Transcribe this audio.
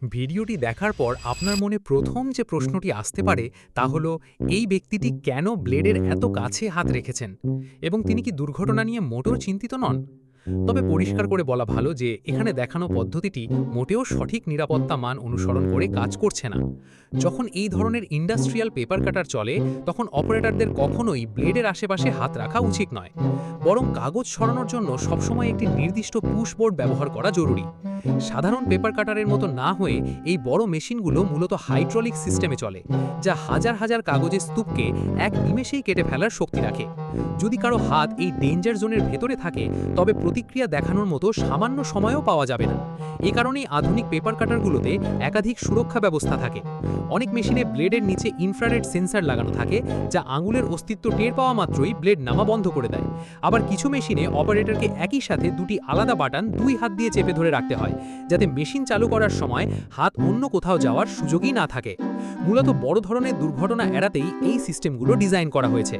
ভিডিওটি দেখার পর আপনার মনে প্রথম যে প্রশ্নটি আসতে পারে তা হলো এই ব্যক্তিটি কেন ব্লেডের এত কাছে হাত রেখেছেন এবং তিনি কি দুর্ঘটনা নিয়ে মোটেও চিন্তিত নন। তবে পরিষ্কার করে বলা ভালো যে এখানে দেখানো পদ্ধতিটি মোটেও সঠিক নিরাপত্তা মান অনুসরণ করে কাজ করছে না। যখন এই ধরনের ইন্ডাস্ট্রিয়াল পেপার কাটার চলে তখন অপারেটরদের কখনোই ব্লেডের আশেপাশে হাত রাখা উচিত নয়, বরং কাগজ সরানোর জন্য সবসময় একটি নির্দিষ্ট পুশ বোর্ড ব্যবহার করা জরুরি। সাধারণ পেপার কাটারের মতো না হয়ে এই বড় মেশিনগুলো মূলত হাইড্রোলিক সিস্টেমে চলে, যা হাজার হাজার কাগজের স্তূপকে এক নিমেষেই কেটে ফেলার শক্তি রাখে। যদি কারো হাত এই ডেঞ্জার জোনের ভেতরে থাকে তবে প্রতিক্রিয়া দেখানোর মতো সামান্য সময়ও পাওয়া যাবে না। এ কারণেই আধুনিক পেপার কাটারগুলোতে একাধিক সুরক্ষা ব্যবস্থা থাকে। অনেক মেশিনে ব্লেডের নিচে ইনফ্রারেড সেন্সর লাগানো থাকে, যা আঙুলের অস্তিত্ব টের পাওয়া মাত্রই ব্লেড নামা বন্ধ করে দেয়। আবার কিছু মেশিনে অপারেটরকে একই সাথে দুটি আলাদা বাটন দুই হাত দিয়ে চেপে ধরে রাখতে হয়, যাতে মেশিন চালু করার সময় হাত অন্য কোথাও যাওয়ার সুযোগই না থাকে। মূলত বড় ধরনের দুর্ঘটনা এড়াতেই এই সিস্টেমগুলো ডিজাইন করা হয়েছে।